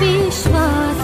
विश्वास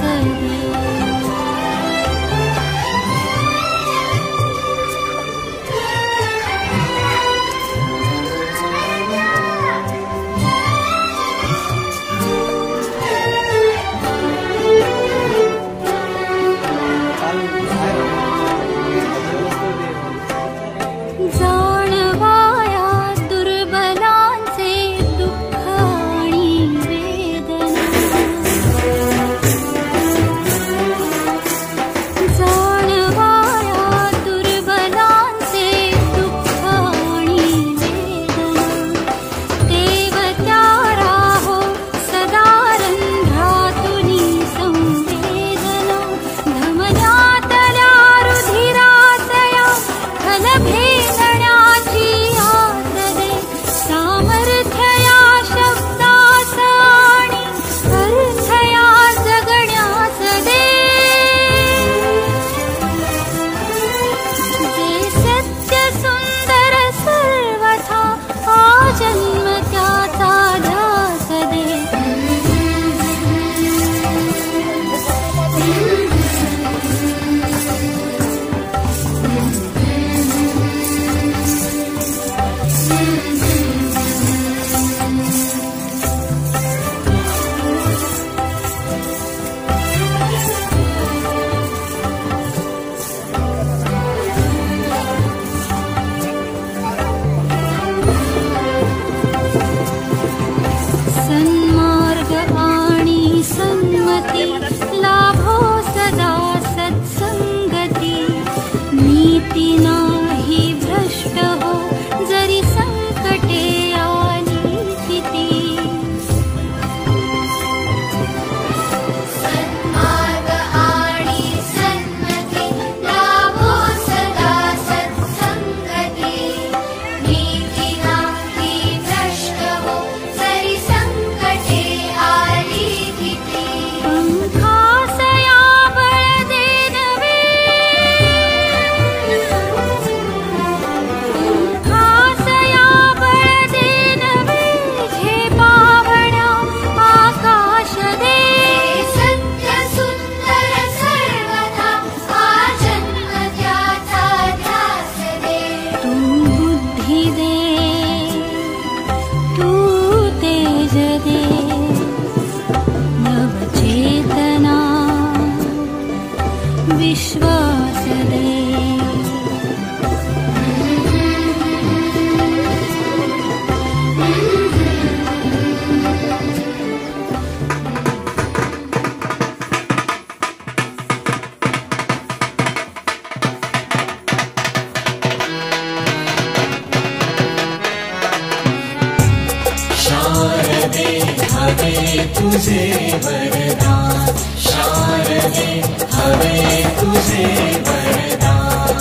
तुझे वरदान, शारदे हवे तुझे वरदान.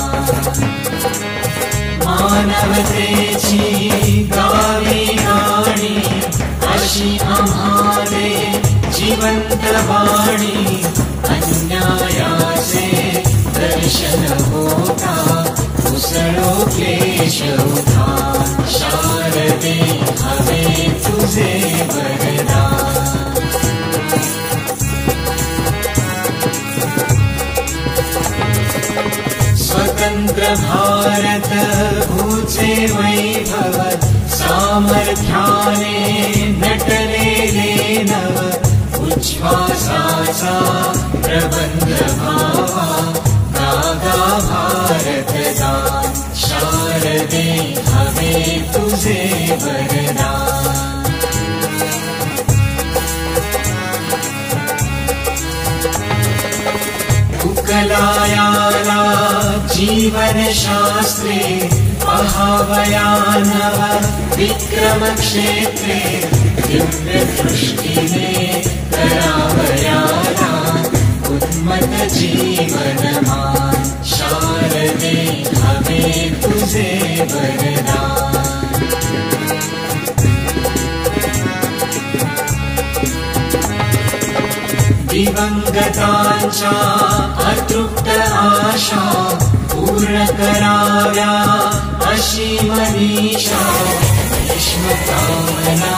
मानवतेची गावी गाणी अशी आम्हाले जिवंत वाणी. अन्यायाचे दर्शन होता उसळो क्लेश उधान. शारदे हवे तुझे वरदान. स्वतंत्र भारत भूचे वैभव सामर्थ्याने नटलेले नव. उच्छ्वासाचा प्रबंध भावा गागा भारत दान. शारदे हवे तुझे वरदान. उकलायाला जीवन शास्त्रे पहावयानव विक्रम क्षेत्रे. दिव्य दृष्टिने करावयाला उन्मत जीवनमान. शारदे हवे तुझे वरदान. दिवंगतांच्या अतृप्त आशा पूर्ण कराव्या अशी मनीषा. भीष्मकामना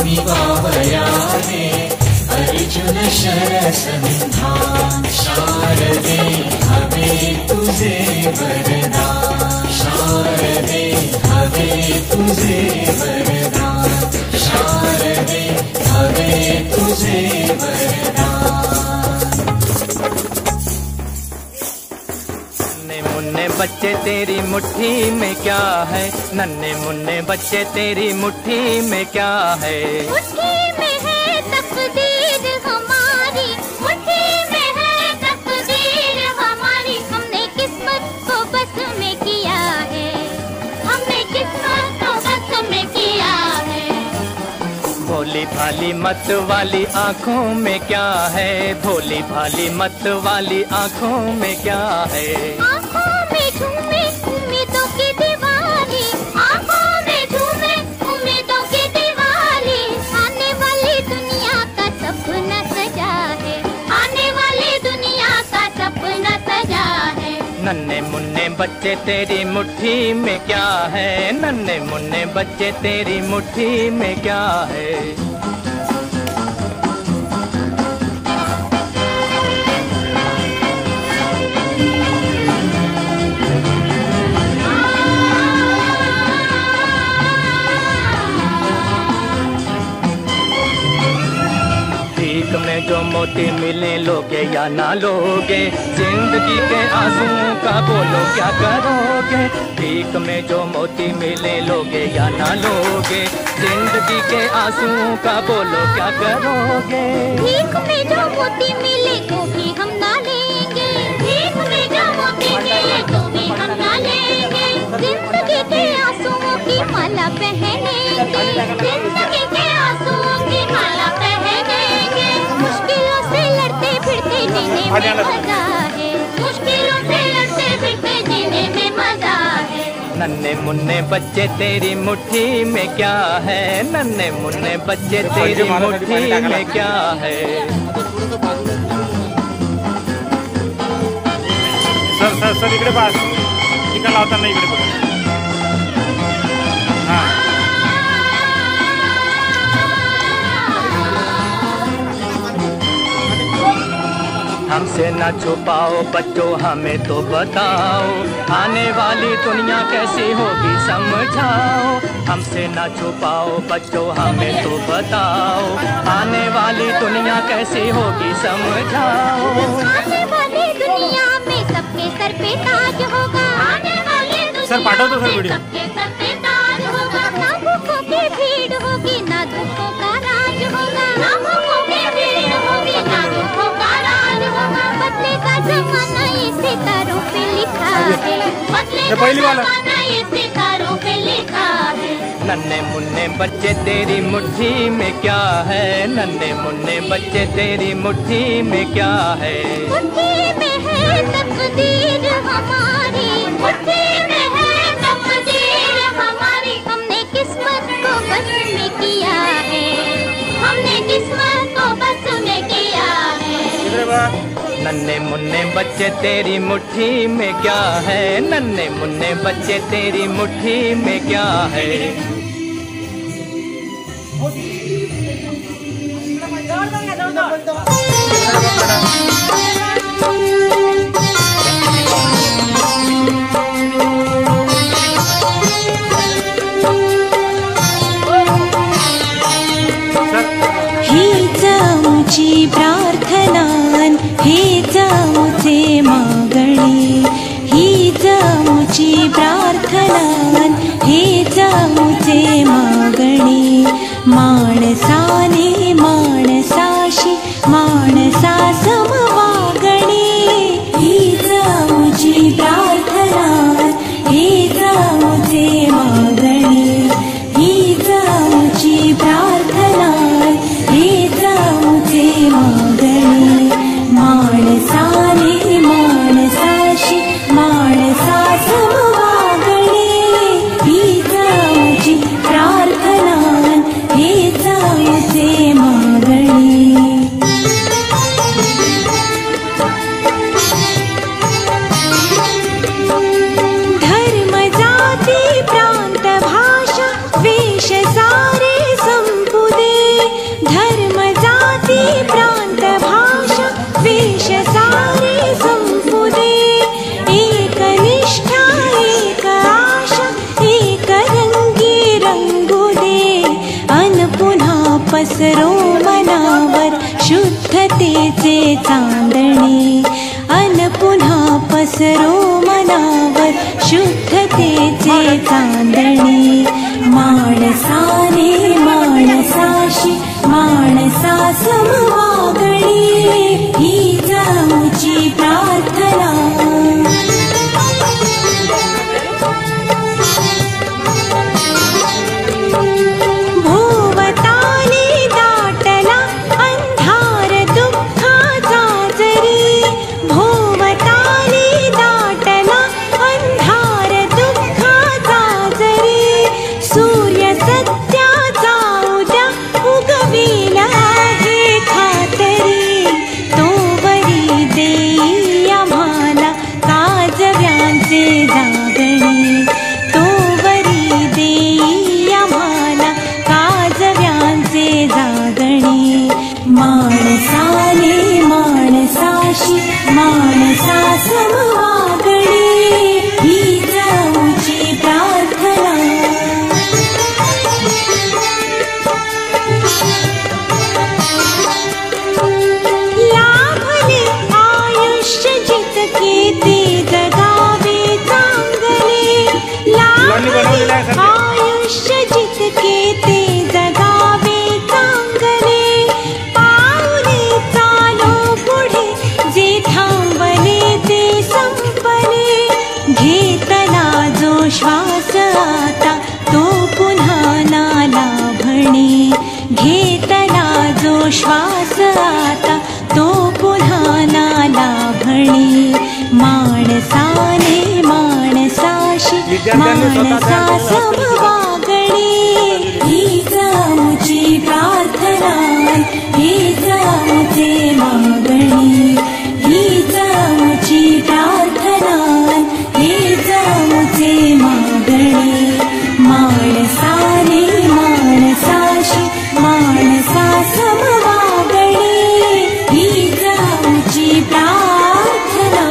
निवावयाने अर्जुन शरसन्धान शारदे हवे तुझे वरदान शारदे हवे तुझे वरदान शारदे हवे तुझे वरदान मुन्ने बच्चे तेरी मुट्ठी में क्या है नन्हे मुन्ने बच्चे तेरी मुट्ठी में क्या है मुट्ठी में है तकदीर हमारी मुट्ठी में है तकदीर हमारी हमने किस्मत को बस में किया है हमने किस्मत को बस में किया है भोली भाली मत वाली आँखों में क्या है भोली भाली मत वाली आँखों में क्या है आँखों में झूमे उम्मीदों की दिवाली आँखों में झूमे उम्मीदों की दिवाली आने वाली दुनिया का सपना सजा है आने वाली दुनिया का सपना सजा है नन्हे मुन्ने बच्चे तेरी मुट्ठी में क्या है नन्हे मुन्ने बच्चे तेरी मुट्ठी में क्या है भीख में जो मोती मिले लोगे या ना लोगे जिंदगी के आंसुओं का बोलो क्या करोगे भीख में जो मोती मिले लोगे या ना लोगे जिंदगी के आंसुओं का बोलो क्या करोगे भीख में जो मोती मिले तो भी हम ना लेंगे भीख में जो मोती मिले तो भी हम ना लेंगे जिंदगी के आंसुओं की माला पहनेंगे जिंदगी के आंसुओं की माला पहनेंगे मुश्किलों से लड़ते फिरते जीने में मजा है मुश्किलों से लड़ते फिरते जीने में मजा है नन्हे मुन्ने बच्चे तेरी मुट्ठी में क्या है नन्हे मुन्ने बच्चे तेरी मुट्ठी में क्या है सर सर सर इकडे पास इकडे लावताना इकडे बघा हां हमसे न छुपाओ बच्चों हमें तो बताओ आने वाली दुनिया कैसी होगी समझाओ हमसे न छुपाओ बच्चों हमें तो बताओ आने वाली दुनिया कैसी होगी समझाओ आने वाली दुनिया में सबके सर पे ताज होगा आने वाली सर पाठवतो सर वीडियो सबके सर पे ताज होगा ना भूखों की भीड़ होगी ना दुखों का राज होगा ना भूखों की भीड़ होगी ना दुखों का राज होगा बदले का जमाना ये सितारों पे लिखा है बदले का जमाना ये सितारों पे लिखा है नन्हे मुन्ने बच्चे तेरी मुट्ठी में क्या है नन्हे मुन्ने बच्चे तेरी मुट्ठी में क्या है मुट्ठी में है तकदीर हमारी मुट्ठी में है तकदीर हमारी हमने किस्मत को बस में किया है हमने किस्मत को बस में किया है नन्हे मुन्ने बच्चे तेरी मुट्ठी में क्या है नन्हे मुन्ने बच्चे तेरी मुट्ठी में क्या है हीच आमची प्रार्थनान हेच आमचे मागणी हीच आमची प्रार्थनान हेच आमचे मागणी माणसाने माणसाशी माणसा समवागणी हीच आमची प्रार्थनान हेच आमचे मागणी हीच आमची प्रार्थना हेच आमचे मागणी माणसाने माणसाशी माणसा समवागणी हीच आमची प्रार्थना हेच आमचे चांदणे अन पुन्हा पसरो मनावर शुद्धतेचे चांदणे माणसाने माणसाशी माणसा समवागणे हीच आमची प्रार्थना माणसाने माणसाशी माणसा समवागणे हीच आमची प्रार्थना लाभले आयुष्य जितके ते जगावे चांगले लाभले आयुष्य जितके ते जगावे चांगले घेतला जो श्वास आता तो पुन्हा ना लाभणे घेतला जो श्वास आता तो पुन्हा ना लाभणे माणसाने माणसाशी माणसा समवागणे हीच आमची प्रार्थना हीच आमचे मागणे हीच आमची प्रार्थना हीच आमचे मागणे माणसाने माणसाशी माणसा समवागणे हीच आमची प्रार्थना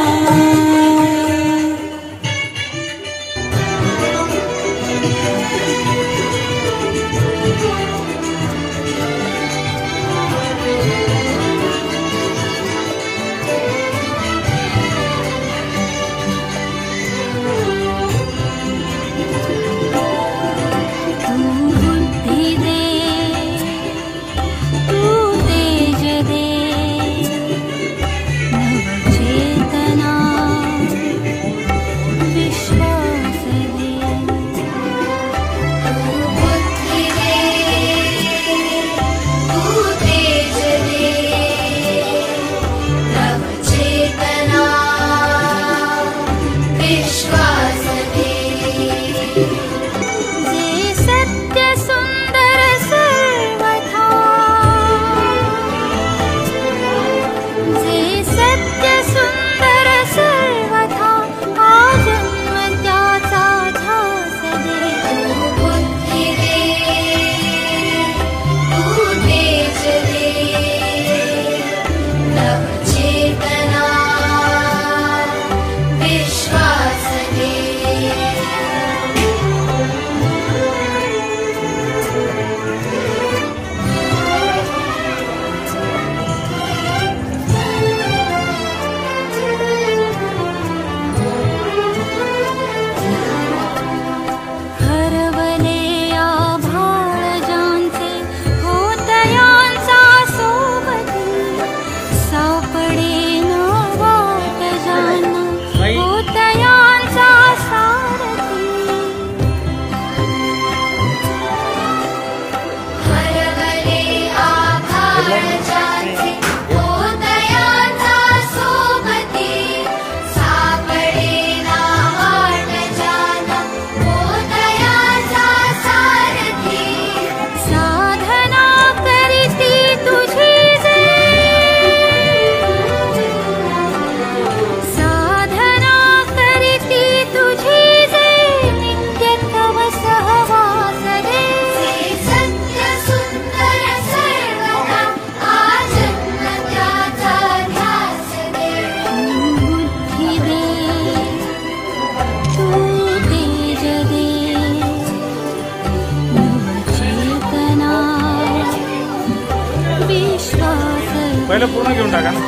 पहिलं पूर्ण घेऊन टाका ना.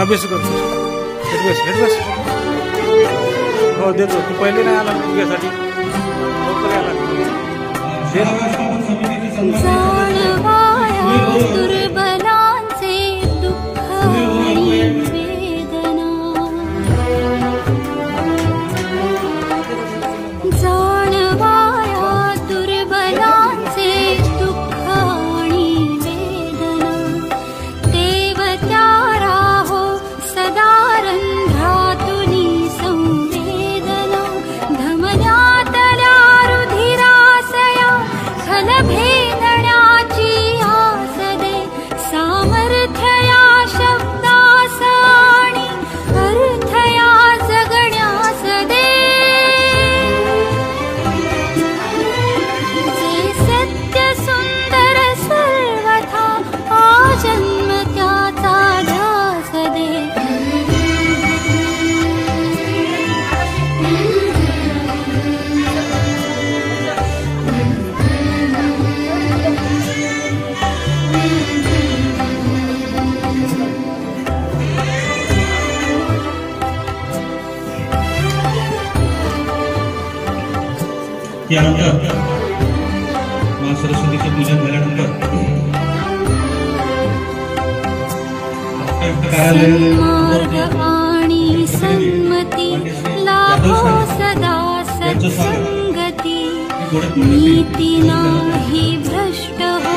अभ्यास करतो. हेड बस. हो देतो. तू पहिले नाही आला तुझ्यासाठी लवकर आला. दुर्बलांचे दुःख आणि वेदना जाणवाया दुर्बलांचे दुःख आणि वेदना देव त्यारा हो सदा रंध्रातुनी संवेदना धमन्यातल्या रुधिरासया खलभेदण्याची आस दे सामर्थ्य या शब्दास आणि अर्थ या जगण्यास दे जे सत्य सुंदर सर्वथा आजन्म त्याचा ध्यास दे त्यानंतर मां सरस्वतीचं पूजन झाल्यानंतर सन्मार्ग आणि संमती लाभो सदा सत्संगती नीती नाही भ्रष्ट हो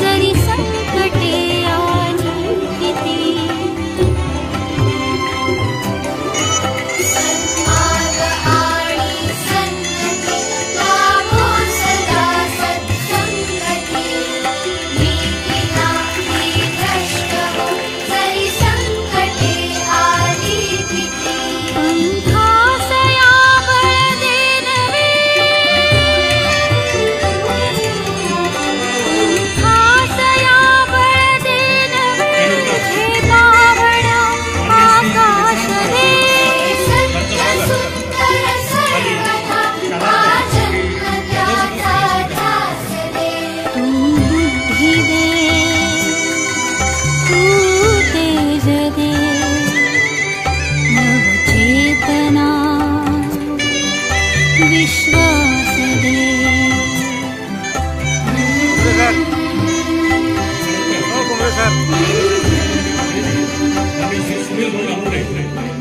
जरी संकटे आली किती सन्मार्ग आणि संमती लाभो सदा सत्संगती नीती नाही भ्रष्ट हो जरी संकटे आली किती पंथासया बळ दे नवे पंथासया बळ दे नवे झेपावण्या आकाश दे सत्य सुंदर सर्वथा आजन्म त्याचा ध्यास दे तू बुद्धी दे तू तेज दे नवचेतना विश्वास दे सुनील भाऊ आंबोरे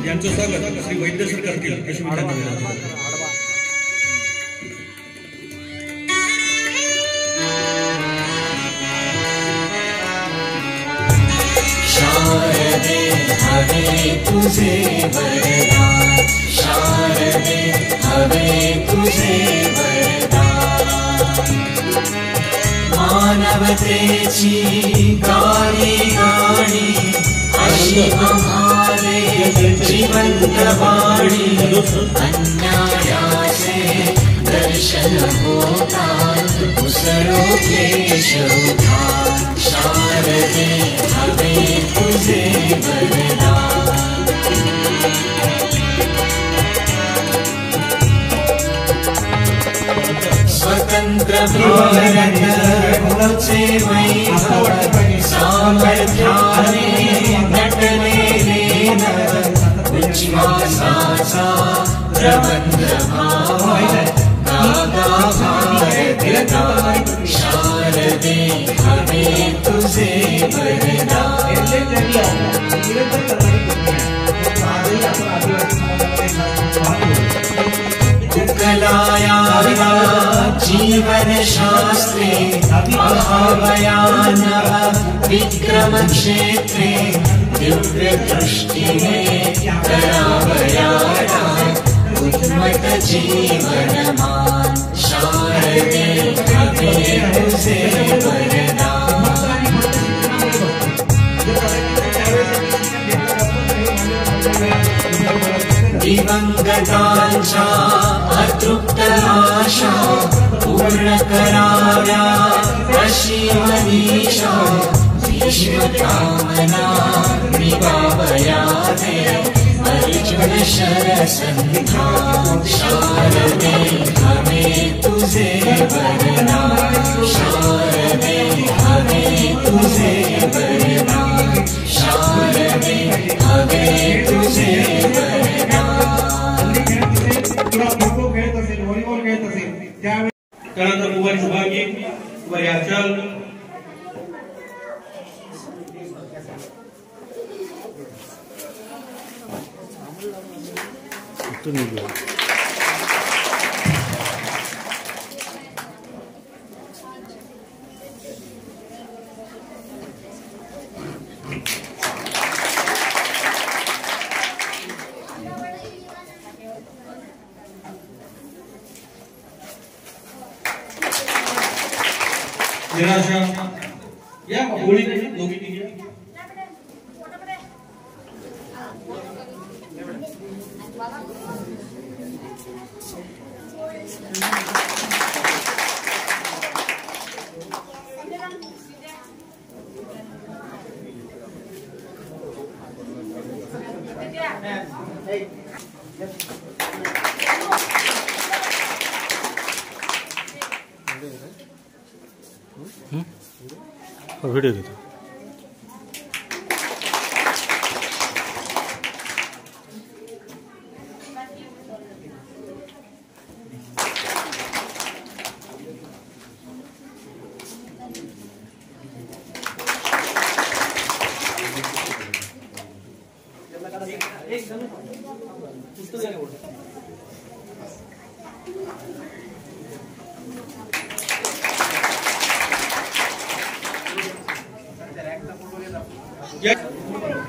यांचं स्वागत श्री वैद्य सर करतील अशी विनंती केली. शारदे हवे तुझे वरदान शारदे हवे तुझे वरदान मानवतेची गाणी गाणी अशी आम्हाले जिवंत वाणी अन्यायाचे दर्शन होतात उसरो क्लेश उधार शारदे हवे तुझे वरदान स्वतंत्र भारत होचे वैभव सामर्थ्याने नटलेले उच्छ्वासाचा प्रबंध भाव गागा भारत शारदे हवे तुझे वरदान कुकलाया जीवन शास्त्रे महाभयानः विक्रम क्षेत्रे दिव्य दृष्टिने करावयाना उन्मत्त जीवनमान शारदे हवे तुझे वरदान दिवंगतांच्या अतृप्त आशा पूर्ण कराव्या अशी मनीषा भीष्म कामना निभावयावे अर्जुन शरसंधा शारदे हमें तुझे वरना शारदे हमें तुझे वरना शारदे हमें तुझे वरना तुला खो खो खेळत असेल व्हॉलीबॉल खेळत असेल त्यावेळी त्यानंतर कुमारी शुभांगी कुमारी आचल निराशा या होळी दोघी तिघी व्हिडिओ घेतो.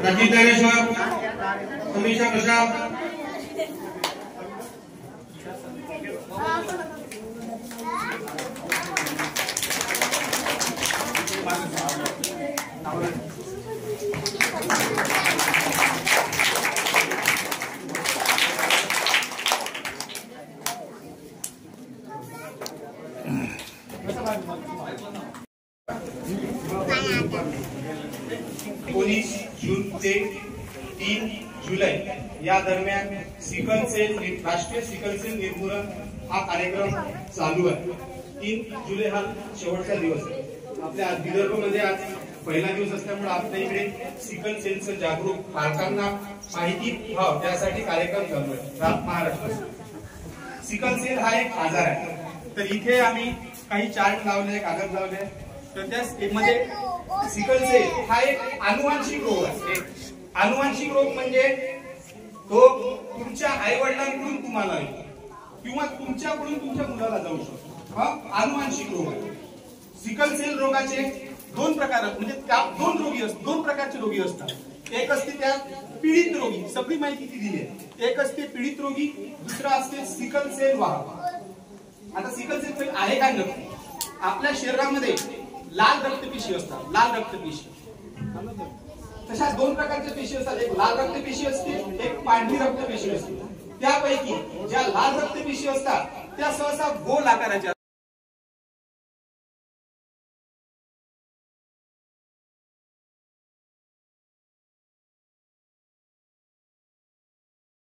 राजीव ज्ञानेश्वर समीक्षा प्रसाद जून ते 3 जुलै या दरम्यान सिकल सेल राष्ट्रीय सिकल सेल निर्मूलन हा कार्यक्रम चालू आहे. 3 जुलै हा शेवटचा दिवस आहे. आपल्या विदर्भमध्ये आज पहिला दिवस असल्यामुळे आपल्या इकडे सिकल सेलचं जागरूक पालकांना माहिती व्हावं त्यासाठी कार्यक्रम चालू आहे. महाराष्ट्र सिकल सेल हा एक आजार आहे. तर इथे आम्ही काही चार्ट लावले कागद लावले तर त्यामध्ये सिकल सेल हा एक आनुवांशिक रोग आहे. आनुवांशिक रोग म्हणजे तो तुमच्या आई वडिलांकडून तुम्हाला किंवा तुमच्याकडून तुमच्या मुलाला जाऊ शकतो. हा आनुवांशिक रोग आहे. सिकल सेल रोगाचे दोन प्रकार म्हणजे दोन प्रकारचे रोगी असतात. एक असते त्या पीडित रोगी सगळी माहिती दिली आहे. एक असते पीडित रोगी दुसरा असते सिकल सेल वाहक. आता सिकल सेल आहे काय नक्की? आपल्या शरीरामध्ये लाल रक्तपेशी असतात. लाल रक्तपेशी तशा दोन प्रकारच्या पेशी असतात. एक लाल रक्तपेशी असते एक पांढरी रक्तपेशी असते. त्यापैकी ज्या लाल रक्तपेशी असतात त्या सहसा गोल आकाराच्या